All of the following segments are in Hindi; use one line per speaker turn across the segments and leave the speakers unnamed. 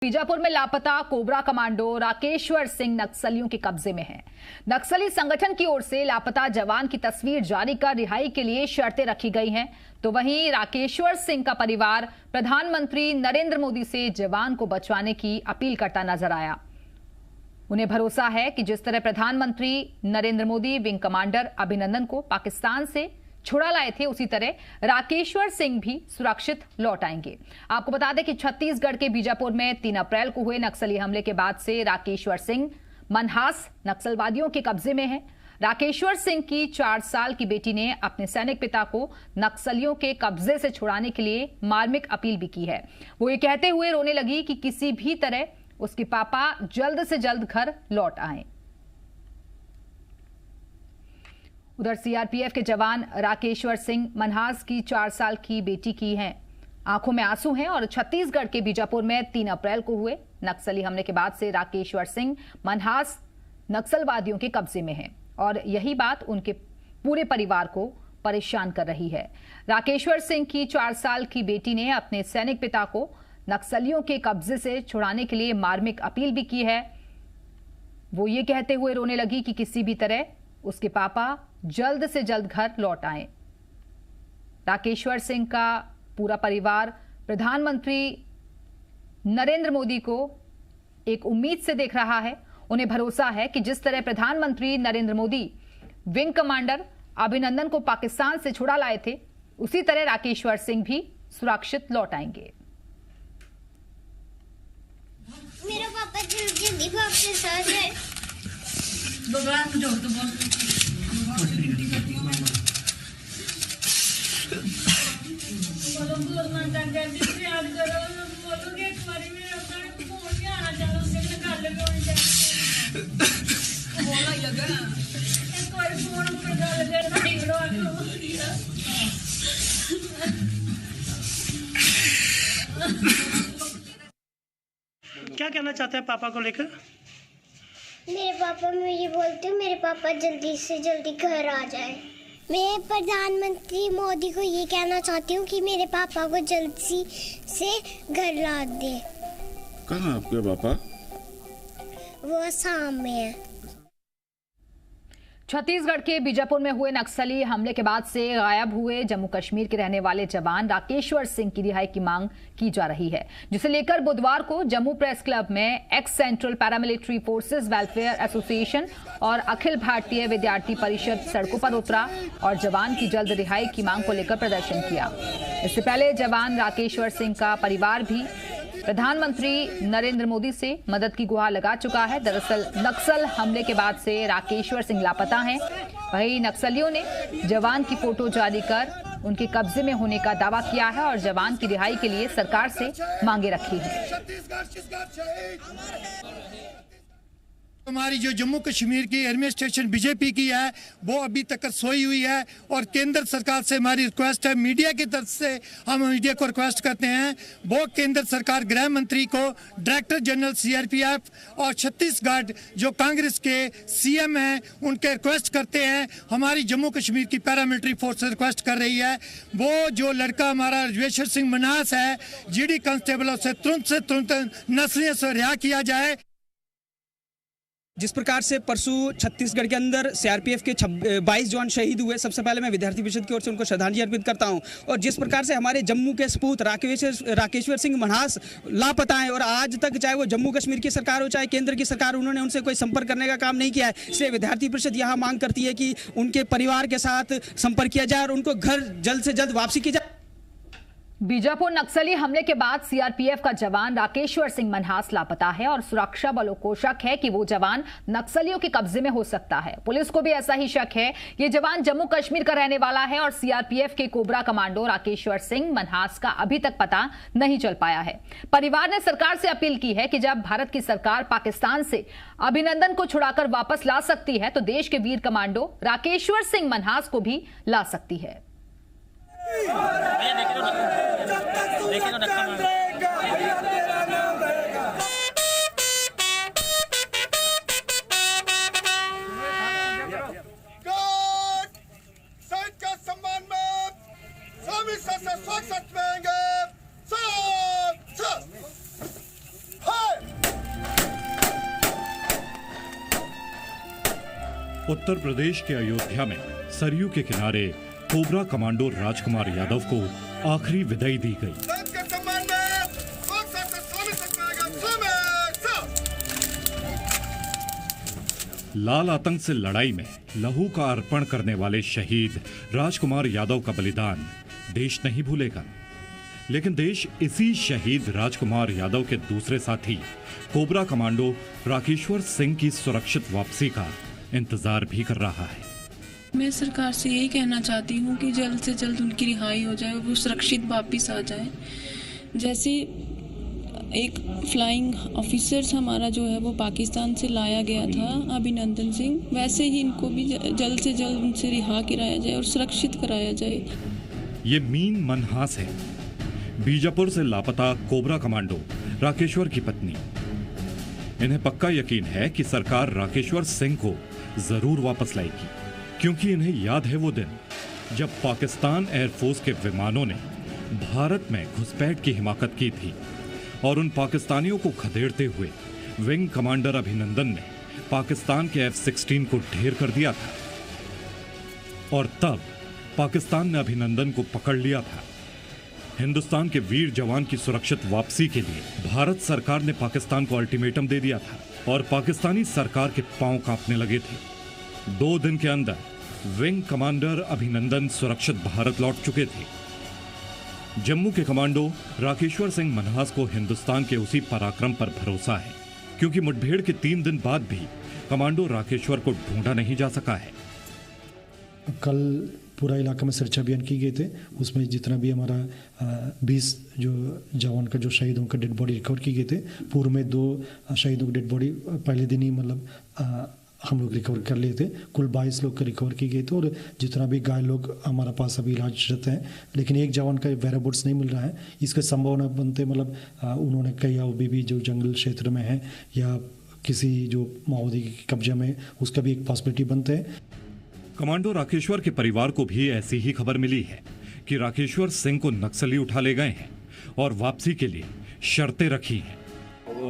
बीजापुर में लापता कोबरा कमांडो राकेश्वर सिंह नक्सलियों के कब्जे में है। नक्सली संगठन की ओर से लापता जवान की तस्वीर जारी कर रिहाई के लिए शर्तें रखी गई हैं, तो वहीं राकेश्वर सिंह का परिवार प्रधानमंत्री नरेंद्र मोदी से जवान को बचाने की अपील करता नजर आया। उन्हें भरोसा है कि जिस तरह प्रधानमंत्री नरेंद्र मोदी विंग कमांडर अभिनंदन को पाकिस्तान से छुड़ा लाए थे, उसी तरह राकेश्वर सिंह भी सुरक्षित लौट आएंगे। आपको बता दें कि छत्तीसगढ़ के बीजापुर में 3 अप्रैल को हुए नक्सली हमले के बाद से राकेश्वर सिंह मनहास नक्सलवादियों के कब्जे में है। राकेश्वर सिंह की 4 साल की बेटी ने अपने सैनिक पिता को नक्सलियों के कब्जे से छुड़ाने के लिए मार्मिक अपील भी की है। वो ये कहते हुए रोने लगी कि किसी भी तरह उसके पापा जल्द से जल्द घर लौट आए। उधर सीआरपीएफ के जवान राकेश्वर सिंह मनहास की 4 साल की बेटी की हैं आंखों में आंसू हैं और छत्तीसगढ़ के बीजापुर में 3 अप्रैल को हुए नक्सली हमले के बाद से राकेश्वर सिंह मनहास नक्सलवादियों के कब्जे में है और यही बात उनके पूरे परिवार को परेशान कर रही है। राकेश्वर सिंह की 4 साल की बेटी ने अपने सैनिक पिता को नक्सलियों के कब्जे से छुड़ाने के लिए मार्मिक अपील भी की है। वो ये कहते हुए रोने लगी कि किसी भी तरह उसके पापा जल्द से जल्द घर लौट आए। राकेश्वर सिंह का पूरा परिवार प्रधानमंत्री नरेंद्र मोदी को एक उम्मीद से देख रहा है। उन्हें भरोसा है कि जिस तरह प्रधानमंत्री नरेंद्र मोदी विंग कमांडर अभिनंदन को पाकिस्तान से छुड़ा लाए थे, उसी तरह राकेश्वर सिंह भी सुरक्षित लौट आएंगे।
मेरा पापा जल्दी वापस आ जाए।
भगवान मुझे तो बहुत
क्या कहना चाहते हैं पापा को लेकर?
मेरे पापा मैं ये बोलती हूँ मेरे पापा जल्दी से जल्दी घर आ जाए। मैं प्रधानमंत्री मोदी को ये कहना चाहती हूँ कि मेरे पापा को जल्दी से घर ला दे।
कहाँ आपके पापा?
वो असम में है।
छत्तीसगढ़ के बीजापुर में हुए नक्सली हमले के बाद से गायब हुए जम्मू कश्मीर के रहने वाले जवान राकेश्वर सिंह की रिहाई की मांग की जा रही है, जिसे लेकर बुधवार को जम्मू प्रेस क्लब में x central paramilitary forces welfare association और अखिल भारतीय विद्यार्थी परिषद सड़कों पर उतरा और जवान की जल्द रिहाई की मांग को लेकर प्रदर्शन किया। इससे पहले जवान राकेश्वर सिंह का परिवार भी प्रधानमंत्री नरेंद्र मोदी से मदद की गुहार लगा चुका है। दरअसल नक्सल हमले के बाद से राकेश्वर सिंह लापता हैं। वहीं नक्सलियों ने जवान की फोटो जारी कर उनके कब्जे में होने का दावा किया है और जवान की रिहाई के लिए सरकार से मांगे रखी है।
हमारी जो जम्मू कश्मीर की एडमिनिस्ट्रेशन बीजेपी की है वो अभी तक सोई हुई है और केंद्र सरकार से हमारी रिक्वेस्ट है, मीडिया की तरफ से हम मीडिया को रिक्वेस्ट करते हैं, वो केंद्र सरकार गृह मंत्री को, डायरेक्टर जनरल सीआरपीएफ और छत्तीसगढ़ जो कांग्रेस के सीएम हैं उनके रिक्वेस्ट करते हैं। हमारी जम्मू कश्मीर की पैरामिलिट्री फोर्स रिक्वेस्ट कर रही है, वो जो लड़का हमारा राकेश्वर सिंह मनहास है जीडी कांस्टेबल से तुरंत नस्लियों से रिहा किया जाए।
जिस प्रकार से परसों छत्तीसगढ़ के अंदर सीआरपीएफ के 22 जवान शहीद हुए, सबसे पहले मैं विद्यार्थी परिषद की ओर से उनको श्रद्धांजलि अर्पित करता हूं। और जिस प्रकार से हमारे जम्मू के सपूत राकेश्वर सिंह मनहास लापता है और आज तक चाहे वो जम्मू कश्मीर की सरकार हो चाहे केंद्र की सरकार, उन्होंने उनसे कोई संपर्क करने का काम नहीं किया है। इसलिए विद्यार्थी परिषद यह मांग करती है कि उनके परिवार के साथ संपर्क किया जाए और उनको घर जल्द से जल्द वापसी की जाए।
बीजापुर नक्सली हमले के बाद सीआरपीएफ का जवान राकेश्वर सिंह मनहास लापता है और सुरक्षा बलों को शक है कि वो जवान नक्सलियों के कब्जे में हो सकता है। पुलिस को भी ऐसा ही शक है। ये जवान जम्मू कश्मीर का रहने वाला है और सीआरपीएफ के कोबरा कमांडो राकेश्वर सिंह मनहास का अभी तक पता नहीं चल पाया है। परिवार ने सरकार से अपील की है कि जब भारत की सरकार पाकिस्तान से अभिनंदन को छुड़ाकर वापस ला सकती है तो देश के वीर कमांडो राकेश्वर सिंह मनहास को भी ला सकती है।
सम्मान में स्वामी से स्वागत में
उत्तर प्रदेश के अयोध्या में सरयू के किनारे कोबरा कमांडो राजकुमार यादव को आखिरी विदाई दी गई। लाल आतंक से लड़ाई में लहू का अर्पण करने वाले शहीद राजकुमार यादव का बलिदान देश नहीं भूलेगा, लेकिन देश इसी शहीद राजकुमार यादव के दूसरे साथी कोबरा कमांडो राकेश्वर सिंह की सुरक्षित वापसी का इंतजार भी कर रहा है।
मैं सरकार से यही कहना चाहती हूँ कि जल्द से जल्द उनकी रिहाई हो जाए, वो सुरक्षित वापस आ जाए। जैसे एक फ्लाइंग ऑफिसर्स हमारा जो है वो पाकिस्तान से लाया गया था, अभिनंदन सिंह, वैसे ही इनको भी जल्द से जल्द उनसे रिहा कराया जाए और सुरक्षित कराया जाए।
ये मीन मनहास है, बीजापुर से लापता कोबरा कमांडो राकेश्वर की पत्नी। इन्हें पक्का यकीन है कि सरकार राकेश्वर सिंह को जरूर वापस लाएगी, क्योंकि इन्हें याद है वो दिन जब पाकिस्तान एयरफोर्स के विमानों ने भारत में घुसपैठ की हिमाकत की थी और उन पाकिस्तानियों को खदेड़ते हुए विंग कमांडर अभिनंदन ने पाकिस्तान के F-16 को ढेर कर दिया था और तब पाकिस्तान ने अभिनंदन को पकड़ लिया था। हिंदुस्तान के वीर जवान की सुरक्षित वापसी के लिए भारत सरकार ने पाकिस्तान को अल्टीमेटम दे दिया था और पाकिस्तानी सरकार के पांव कांपने लगे थे। 2 दिन के अंदर विंग कमांडर अभिनंदन सुरक्षित भारत लौट चुके थे। जम्मू के कमांडो राकेश्वर सिंह मनहास को हिंदुस्तान के उसी पराक्रम पर भरोसा है, क्योंकि मुठभेड़ के 3 दिन बाद भी कमांडो राकेश्वर को ढूंढा नहीं जा सका है।
कल पूरा इलाका में सर्च अभियान की गए थे, उसमें जितना भी हमारा 20 जो जवान का जो शहीदों का डेड बॉडी रिकवर की गए थे, पूर्व में 2 शहीदों की डेड बॉडी पहले दिन ही मतलब हम लोग रिकवर कर लिए थे। कुल 22 लोग का रिकवर की गई थे और जितना भी घायल लोग हमारा पास अभी इलाजरत हैं, लेकिन एक जवान का वेराबोट्स नहीं मिल रहा है। इसका संभावना बनते मतलब उन्होंने कई अभी भी जो जंगल क्षेत्र में है या किसी जो माओवादी के कब्जे में, उसका भी एक पॉसिबिलिटी बनते हैं।
कमांडो राकेश्वर के परिवार को भी ऐसी ही खबर मिली है कि राकेश्वर सिंह को नक्सली उठा ले गए हैं और वापसी के लिए शर्तें रखी हैं।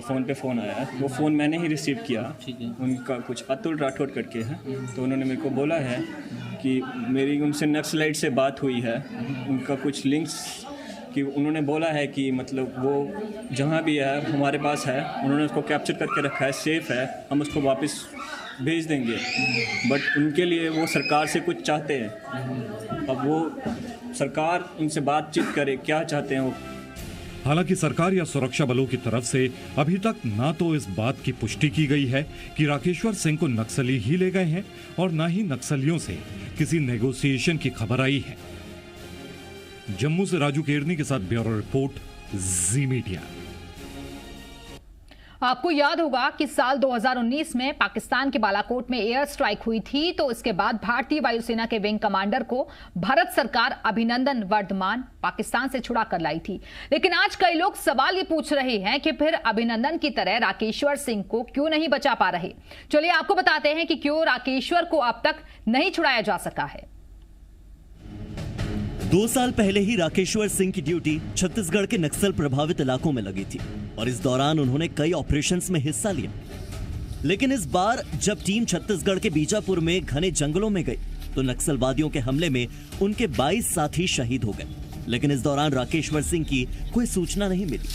फ़ोन पे फ़ोन आया, वो फ़ोन मैंने ही रिसीव किया। उनका कुछ अतुल राठौड़ करके है, तो उन्होंने मेरे को बोला है कि मेरी उनसे नक्सलाइट से बात हुई है, उनका कुछ लिंक्स कि उन्होंने बोला है कि मतलब वो जहाँ भी है हमारे पास है, उन्होंने उसको कैप्चर करके रखा है, सेफ़ है, हम उसको वापस भेज देंगे। बट उनके लिए वो सरकार से कुछ चाहते हैं। अब वो सरकार उनसे बातचीत करे, क्या चाहते हैं वो।
हालांकि सरकार या सुरक्षा बलों की तरफ से अभी तक ना तो इस बात की पुष्टि की गई है कि राकेश्वर सिंह को नक्सली ही ले गए हैं और ना ही नक्सलियों से किसी नेगोशिएशन की खबर आई है। जम्मू से राजू केरनी के साथ ब्यूरो रिपोर्ट, जी मीडिया।
आपको याद होगा कि साल 2019 में पाकिस्तान के बालाकोट में एयर स्ट्राइक हुई थी, तो इसके बाद भारतीय वायुसेना के विंग कमांडर को भारत सरकार अभिनंदन वर्धमान पाकिस्तान से छुड़ा कर लाई थी। लेकिन आज कई लोग सवाल ये पूछ रहे हैं कि फिर अभिनंदन की तरह राकेश्वर सिंह को क्यों नहीं बचा पा रहे। चलिए आपको बताते हैं कि क्यों राकेश्वर को अब तक नहीं छुड़ाया जा सका है।
2 साल पहले ही राकेश्वर सिंह की ड्यूटी छत्तीसगढ़ के नक्सल प्रभावित इलाकों में लगी थी और इस दौरान उन्होंने कई ऑपरेशंस में हिस्सा लिया। लेकिन इस बार जब टीम छत्तीसगढ़ के बीजापुर में घने जंगलों में गई तो नक्सलवादियों के हमले में उनके 22 साथी शहीद हो गए। लेकिन इस दौरान राकेश्वर सिंह की कोई सूचना नहीं मिली।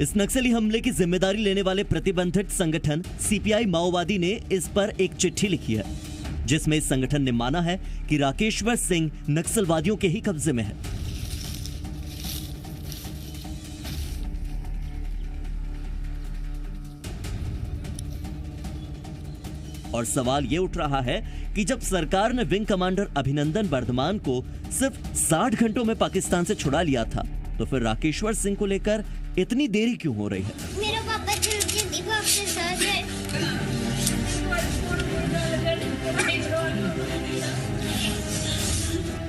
इस नक्सली हमले की जिम्मेदारी लेने वाले प्रतिबंधित संगठन सीपीआई माओवादी ने इस पर एक चिट्ठी लिखी है, जिसमें इस संगठन ने माना है कि राकेश्वर सिंह नक्सलवादियों के ही कब्जे में है। और सवाल यह उठ रहा है कि जब सरकार ने विंग कमांडर अभिनंदन वर्धमान को सिर्फ 60 घंटों में पाकिस्तान से छुड़ा लिया था, तो फिर राकेश्वर सिंह को लेकर इतनी देरी क्यों हो रही है?
मेरा पापा जल्दी वापस आ जाए।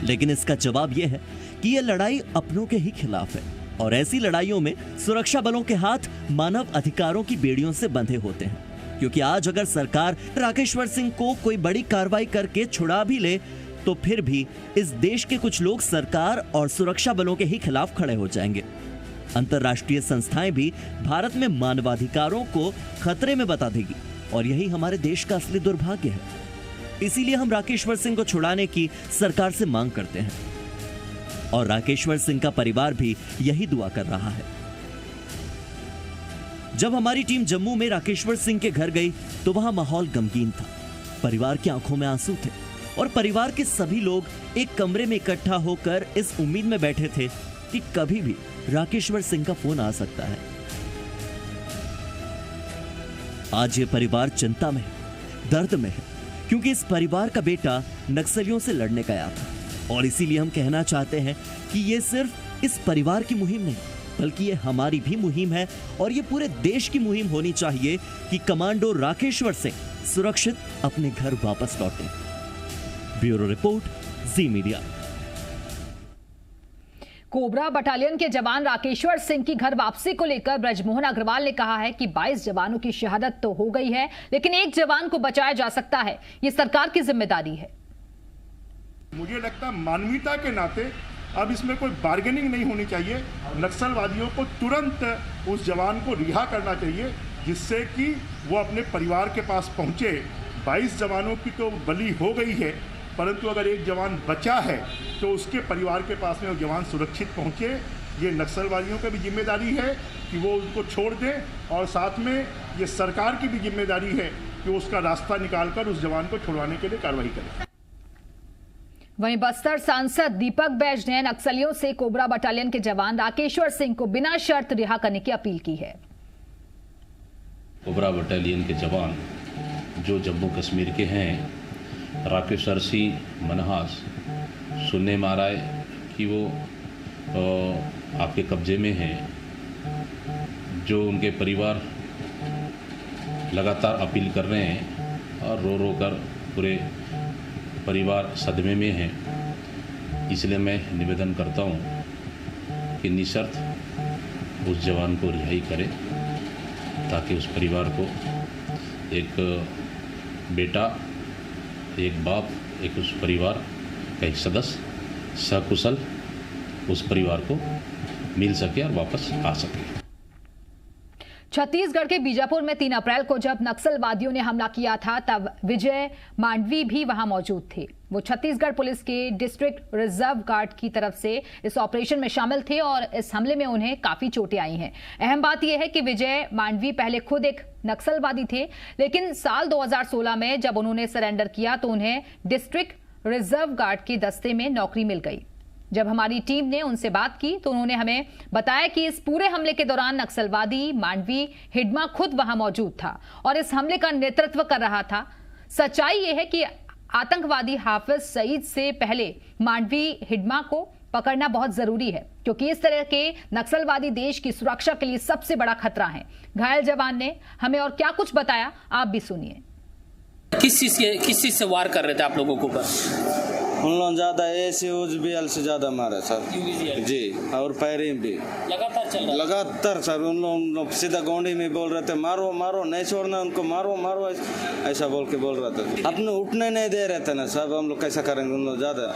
लेकिन इसका जवाब यह है कि यह लड़ाई अपनों के ही खिलाफ है और ऐसी लड़ाइयों में सुरक्षा बलों के हाथ मानव अधिकारों की बेड़ियों से बंधे होते हैं। क्योंकि आज अगर सरकार राकेश्वर सिंह को कोई बड़ी कार्रवाई करके छुड़ा भी ले, तो फिर भी इस देश के कुछ लोग सरकार और सुरक्षा बलों के ही खिलाफ खड़े हो जाएंगे। अंतर्राष्ट्रीय संस्थाएं भी भारत में मानवाधिकारों को खतरे में बता देगी और यही हमारे देश का असली दुर्भाग्य है। इसीलिए हम राकेश्वर सिंह को छुड़ाने की सरकार से मांग करते हैं और राकेश्वर सिंह का परिवार भी यही दुआ कर रहा है। जब हमारी टीम जम्मू में राकेश्वर सिंह के घर गई तो वहां माहौल गमगीन था। परिवार की आंखों में आंसू थे और परिवार के सभी लोग एक कमरे में इकट्ठा होकर इस उम्मीद में बैठे थे कि कभी भी राकेश्वर सिंह का फोन आ सकता है। आज ये परिवार चिंता में है, दर्द में है, क्योंकि इस परिवार का बेटा नक्सलियों से लड़ने गया था और इसीलिए हम कहना चाहते हैं कि ये सिर्फ इस परिवार की मुहिम नहीं बल्कि ये हमारी भी मुहिम है और ये पूरे देश की मुहिम होनी चाहिए कि कमांडो राकेश्वर सिंह सुरक्षित अपने घर वापस लौटे। ब्यूरो रिपोर्ट, जी मीडिया।
कोबरा बटालियन के जवान राकेश्वर सिंह की घर वापसी को लेकर ब्रजमोहन अग्रवाल ने कहा है कि 22 जवानों की शहादत तो हो गई है, लेकिन एक जवान को बचाया जा सकता है। ये सरकार की जिम्मेदारी है।
मुझे लगता है मानवीयता के नाते अब इसमें कोई बार्गेनिंग नहीं होनी चाहिए। नक्सलवादियों को तुरंत उस जवान को रिहा करना चाहिए जिससे कि वो अपने परिवार के पास पहुंचे। 22 जवानों की तो बलि हो गई है, परंतु अगर एक जवान बचा है तो उसके परिवार के पास में वो जवान सुरक्षित पहुंचे। ये नक्सलवादियों की भी जिम्मेदारी है कि वो उनको छोड़ दें और साथ में ये सरकार की भी जिम्मेदारी है कि उसका रास्ता निकालकर उस जवान को छुड़वाने के लिए कार्रवाई करें।
वहीं बस्तर सांसद दीपक बैज ने नक्सलियों से कोबरा बटालियन के जवान राकेश्वर सिंह को बिना शर्त रिहा करने की अपील की है।
कोबरा बटालियन के जवान जो जम्मू कश्मीर के हैं, राकेश्वर सिंह मनहास, सुनने में आ रहा है कि वो आपके कब्जे में हैं। जो उनके परिवार लगातार अपील कर रहे हैं और रो रो कर पूरे परिवार सदमे में है। इसलिए मैं निवेदन करता हूं कि निशर्त उस जवान को रिहाई करें ताकि उस परिवार को एक बेटा, एक बाप, एक उस परिवार का एक सदस्य सकुशल उस परिवार को मिल सके और वापस आ सके।
छत्तीसगढ़ के बीजापुर में 3 अप्रैल को जब नक्सलवादियों ने हमला किया था तब विजय मांडवी भी वहां मौजूद थे। वो छत्तीसगढ़ पुलिस के डिस्ट्रिक्ट रिजर्व गार्ड की तरफ से इस ऑपरेशन में शामिल थे और इस हमले में उन्हें काफी चोटें आई हैं। अहम बात यह है कि विजय मांडवी पहले खुद एक नक्सलवादी थे, लेकिन साल 2016 में जब उन्होंने सरेंडर किया तो उन्हें डिस्ट्रिक्ट रिजर्व गार्ड के दस्ते में नौकरी मिल गई। जब हमारी टीम ने उनसे बात की तो उन्होंने हमें बताया कि इस पूरे हमले के दौरान नक्सलवादी मांडवी हिडमा खुद वहां मौजूद था और इस हमले का नेतृत्व कर रहा था। सच्चाई यह है कि आतंकवादी हाफिज सईद से पहले मांडवी हिडमा को पकड़ना बहुत जरूरी है, क्योंकि इस तरह के नक्सलवादी देश की सुरक्षा के लिए सबसे बड़ा खतरा है। घायल जवान ने हमें और क्या कुछ बताया, आप भी सुनिए।
किस चीज से वार कर रहे थे आप लोगों के ऊपर?
उन लोग ज्यादा ACOGBL से ज्यादा मारे सर जी, और फायरिंग भी
लगातार चल रहा है।
लगातार सर उन लोग सीधा गोंडी में बोल रहे थे मारो मारो, नहीं छोड़ना उनको, मारो मारो, ऐसा बोल के बोल रहे थे। अपने उठने नहीं दे रहे थे ना सब। हम लोग कैसा करेंगे? उन लोग ज्यादा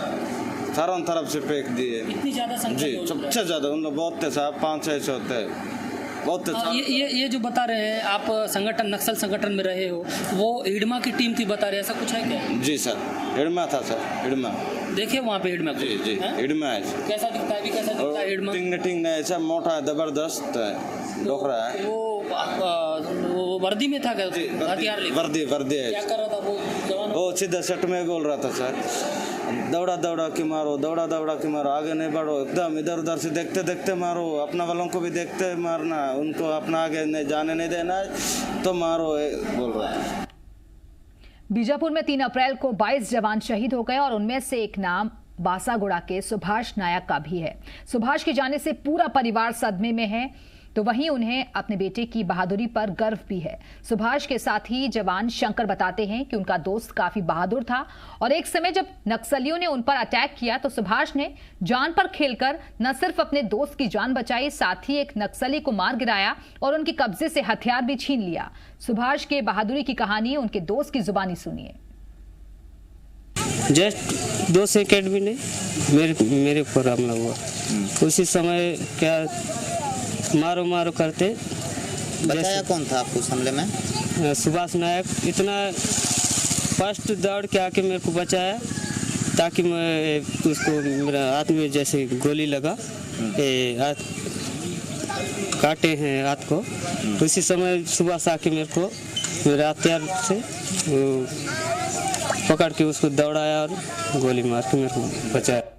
चारों तरफ से फेंक दिए।
इतनी ज्यादा संख्या
जी, सबसे ज्यादा उन लोग बहुत थे साहब, 500-600 होते बहुत।
ये जो बता रहे हैं आप संगठन, नक्सल संगठन में रहे हो, वो हिडमा की टीम थी बता रहे हैं, ऐसा कुछ है क्या?
जी सर, हिडमा था सर, हिडमा
देखिए वहाँ पे हिडमा।
जी जी, हिडमा है।
कैसा दिखता है? अभी कैसा दिखता है हिडमा?
टिंग नहीं, ऐसा मोटा जबरदस्त डोकरा है।
वो वर्दी में था क्या? हथियार लेके? वर्दी है। क्या कर रहा था वो जवान?
वो सीधा सेट में बोल रहा था सर, दौड़ा दौड़ा के मारो, दौड़ा दौड़ा के मारो, आगे नहीं बढ़ो, एकदम इधर उधर से देखते देखते मारो, अपना वालों को भी देखते मारना, उनको अपना आगे नहीं जाने नहीं देना तो मारो, बोल रहा है।
बीजापुर में 3 अप्रैल को 22 जवान शहीद हो गए और उनमें से एक नाम बासागुड़ा के सुभाष नायक का भी है। सुभाष के जाने से पूरा परिवार सदमे में है, तो वहीं उन्हें अपने बेटे की बहादुरी पर गर्व भी है। सुभाष के साथ ही जवान शंकर बताते हैं कि उनका दोस्त काफी बहादुर था और एक समय जब नक्सलियों ने उन पर अटैक किया तो सुभाष ने जान पर खेलकर न सिर्फ अपने दोस्त की जान बचाई, साथ ही एक नक्सली को मार गिराया और उनके कब्जे से हथियार भी छीन लिया। सुभाष के बहादुरी की कहानी उनके दोस्त की जुबानी सुनिए।
जस्ट 2 सेकेंड भी नहीं, मेरे ऊपर हमला हुआ। उसी समय क्या मारो मारो करते।
बचाया कौन था आपको उस हमले में?
सुभाष नायक इतना फर्स्ट दौड़ के आके मेरे को बचाया, ताकि मैं उसको मेरा हाथ में जैसे गोली लगा, काटे हैं हाथ को, तो उसी समय सुभाष आके मेरे को मेरे हथियार से पकड़ के उसको दौड़ाया और गोली मार के मेरे को बचाया।